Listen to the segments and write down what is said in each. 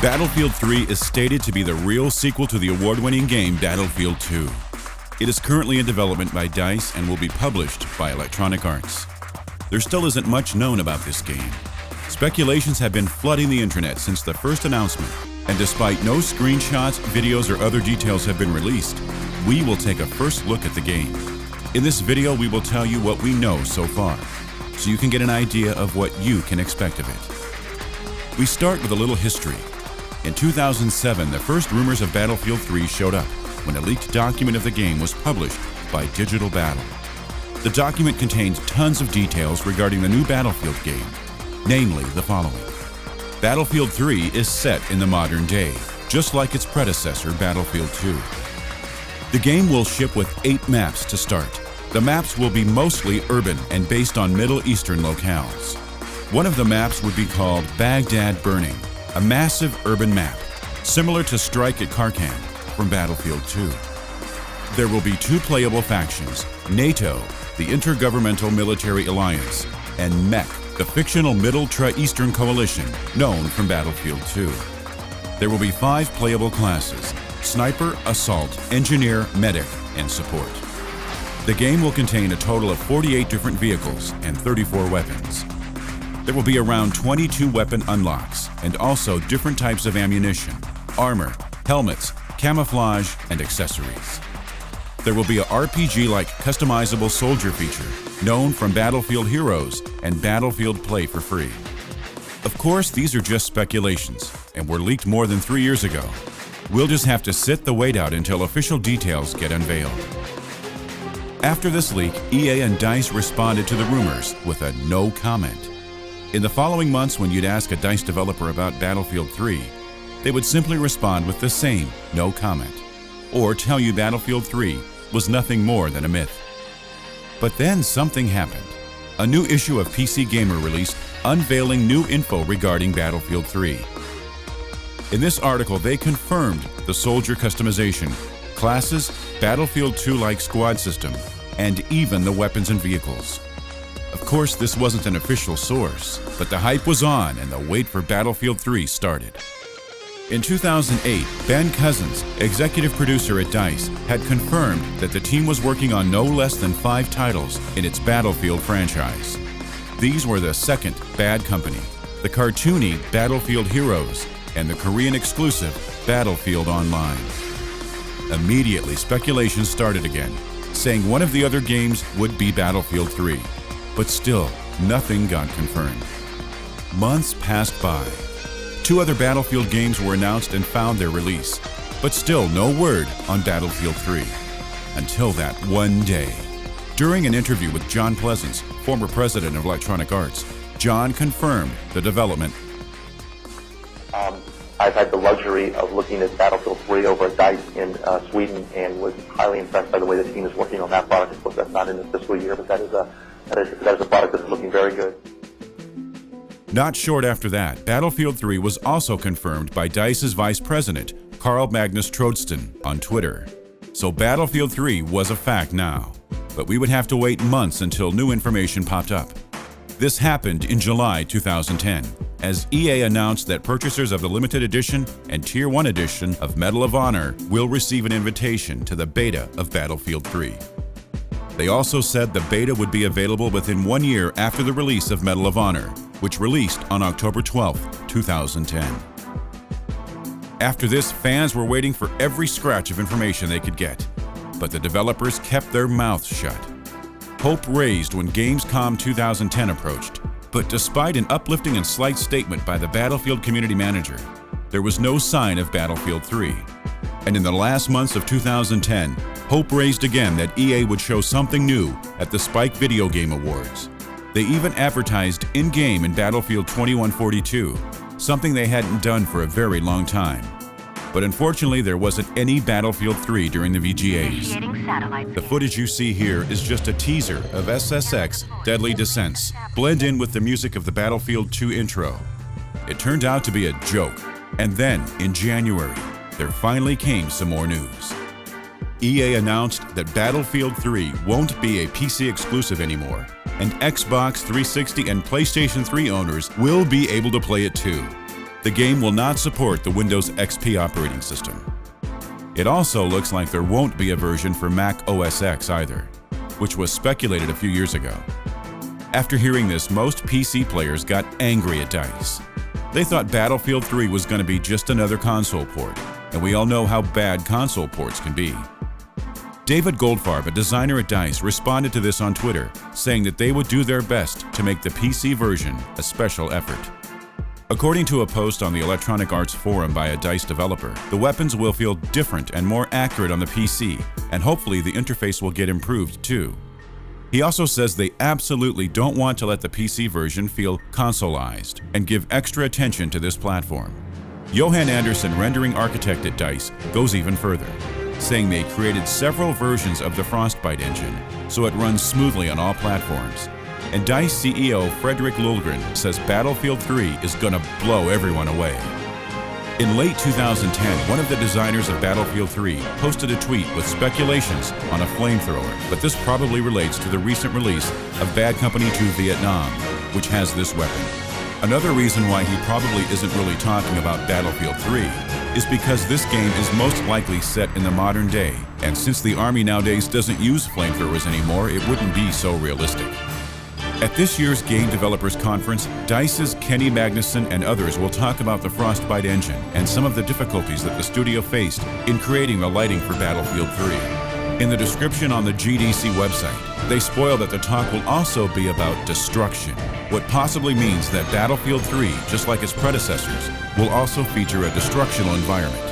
Battlefield 3 is stated to be the real sequel to the award-winning game Battlefield 2. It is currently in development by DICE and will be published by Electronic Arts. There still isn't much known about this game. Speculations have been flooding the internet since the first announcement, and despite no screenshots, videos, or other details have been released, we will take a first look at the game. In this video, we will tell you what we know so far, so you can get an idea of what you can expect of it. We start with a little history. In 2007, the first rumors of Battlefield 3 showed up when a leaked document of the game was published by Digital Battle. The document contained tons of details regarding the new Battlefield game, namely the following. Battlefield 3 is set in the modern day, just like its predecessor, Battlefield 2. The game will ship with 8 maps to start. The maps will be mostly urban and based on Middle Eastern locales. One of the maps would be called Baghdad Burning, a massive urban map, similar to Strike at Kharkiv from Battlefield 2. There will be 2 playable factions, NATO, the Intergovernmental Military Alliance, and MEC, the fictional Middle-Eastern Coalition, known from Battlefield 2. There will be 5 playable classes: Sniper, Assault, Engineer, Medic, and Support. The game will contain a total of 48 different vehicles and 34 weapons. There will be around 22 weapon unlocks and also different types of ammunition, armor, helmets, camouflage, and accessories. There will be a RPG-like customizable soldier feature known from Battlefield Heroes and Battlefield Play for Free. Of course, these are just speculations and were leaked more than 3 years ago. We'll just have to sit the wait out until official details get unveiled. After this leak, EA and DICE responded to the rumors with a no comment. In the following months, when you'd ask a DICE developer about Battlefield 3, they would simply respond with the same no comment, or tell you Battlefield 3 was nothing more than a myth. But then something happened. A new issue of PC Gamer released unveiling new info regarding Battlefield 3. In this article, they confirmed the soldier customization, classes, Battlefield 2-like squad system, and even the weapons and vehicles. Of course, this wasn't an official source, but the hype was on and the wait for Battlefield 3 started. In 2008, Ben Cousins, executive producer at DICE, had confirmed that the team was working on no less than 5 titles in its Battlefield franchise. These were the second Bad Company, the cartoony Battlefield Heroes, and the Korean-exclusive Battlefield Online. Immediately, speculation started again, saying one of the other games would be Battlefield 3, but still, nothing got confirmed. Months passed by. 2 other Battlefield games were announced and found their release, but still no word on Battlefield 3. Until that one day. During an interview with John Pleasance, former president of Electronic Arts, John confirmed the development. I've had the luxury of looking at Battlefield 3 over at DICE in Sweden and was highly impressed by the way the team is working on that product. Of course, that's not in this fiscal year, but that is a product that's looking very good. Not short after that, Battlefield 3 was also confirmed by DICE's vice president, Carl Magnus Trodston, on Twitter. So Battlefield 3 was a fact now, but we would have to wait months until new information popped up. This happened in July 2010, as EA announced that purchasers of the limited edition and Tier 1 edition of Medal of Honor will receive an invitation to the beta of Battlefield 3. They also said the beta would be available within 1 year after the release of Medal of Honor, which released on October 12, 2010. After this, fans were waiting for every scratch of information they could get, but the developers kept their mouths shut. Hope raised when Gamescom 2010 approached, but despite an uplifting and slight statement by the Battlefield community manager, there was no sign of Battlefield 3. And in the last months of 2010, hope raised again that EA would show something new at the Spike Video Game Awards. They even advertised in-game in Battlefield 2142, something they hadn't done for a very long time. But unfortunately, there wasn't any Battlefield 3 during the VGAs. The footage you see here is just a teaser of SSX Deadly Descents, blend in with the music of the Battlefield 2 intro. It turned out to be a joke, and then, in January, there finally came some more news. EA announced that Battlefield 3 won't be a PC exclusive anymore, and Xbox 360 and PlayStation 3 owners will be able to play it too. The game will not support the Windows XP operating system. It also looks like there won't be a version for Mac OS X either, which was speculated a few years ago. After hearing this, most PC players got angry at DICE. They thought Battlefield 3 was going to be just another console port, and we all know how bad console ports can be. David Goldfarb, a designer at DICE, responded to this on Twitter, saying that they would do their best to make the PC version a special effort. According to a post on the Electronic Arts forum by a DICE developer, the weapons will feel different and more accurate on the PC, and hopefully the interface will get improved too. He also says they absolutely don't want to let the PC version feel consoleized and give extra attention to this platform. Johan Anderson, rendering architect at DICE, goes even further, saying they created several versions of the Frostbite engine so it runs smoothly on all platforms. And DICE CEO Fredrik Lulgren says Battlefield 3 is gonna blow everyone away. In late 2010, one of the designers of Battlefield 3 posted a tweet with speculations on a flamethrower, but this probably relates to the recent release of Bad Company 2 Vietnam, which has this weapon. Another reason why he probably isn't really talking about Battlefield 3 is because this game is most likely set in the modern day, and since the Army nowadays doesn't use flamethrowers anymore, it wouldn't be so realistic. At this year's Game Developers Conference, DICE's Kenny Magnuson and others will talk about the Frostbite engine and some of the difficulties that the studio faced in creating the lighting for Battlefield 3. In the description on the GDC website, they spoil that the talk will also be about destruction, what possibly means that Battlefield 3, just like its predecessors, will also feature a destructional environment.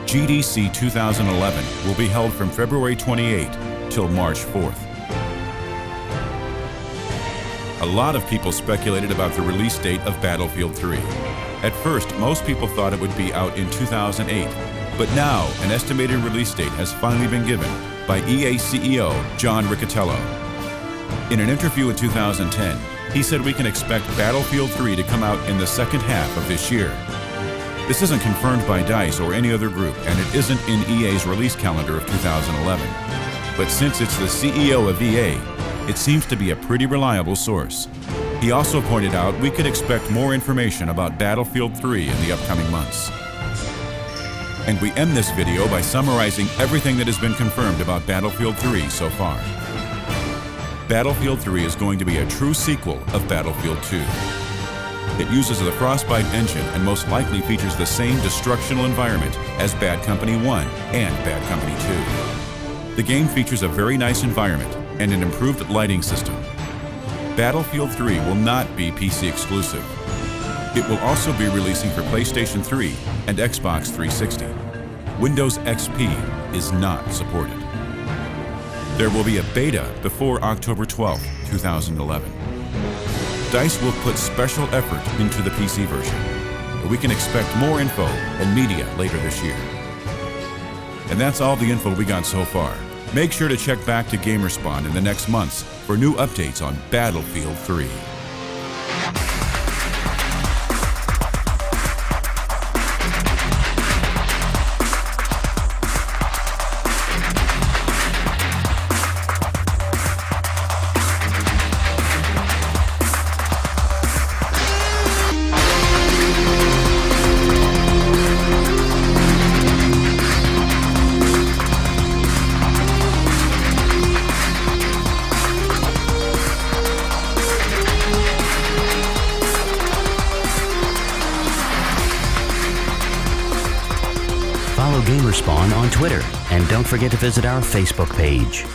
GDC 2011 will be held from February 28 till March 4th. A lot of people speculated about the release date of Battlefield 3. At first, most people thought it would be out in 2008, but now an estimated release date has finally been given by EA CEO John Riccitiello. In an interview in 2010, he said we can expect Battlefield 3 to come out in the second half of this year. This isn't confirmed by DICE or any other group, and it isn't in EA's release calendar of 2011. But since it's the CEO of EA, it seems to be a pretty reliable source. He also pointed out we could expect more information about Battlefield 3 in the upcoming months. And we end this video by summarizing everything that has been confirmed about Battlefield 3 so far. Battlefield 3 is going to be a true sequel of Battlefield 2. It uses the Frostbite engine and most likely features the same destructional environment as Bad Company 1 and Bad Company 2. The game features a very nice environment and an improved lighting system. Battlefield 3 will not be PC exclusive. It will also be releasing for PlayStation 3 and Xbox 360. Windows XP is not supported. There will be a beta before October 12, 2011. DICE will put special effort into the PC version, but we can expect more info and media later this year. And that's all the info we got so far. Make sure to check back to GamerSpawn in the next months for new updates on Battlefield 3. Follow GamerSpawn on Twitter, and don't forget to visit our Facebook page.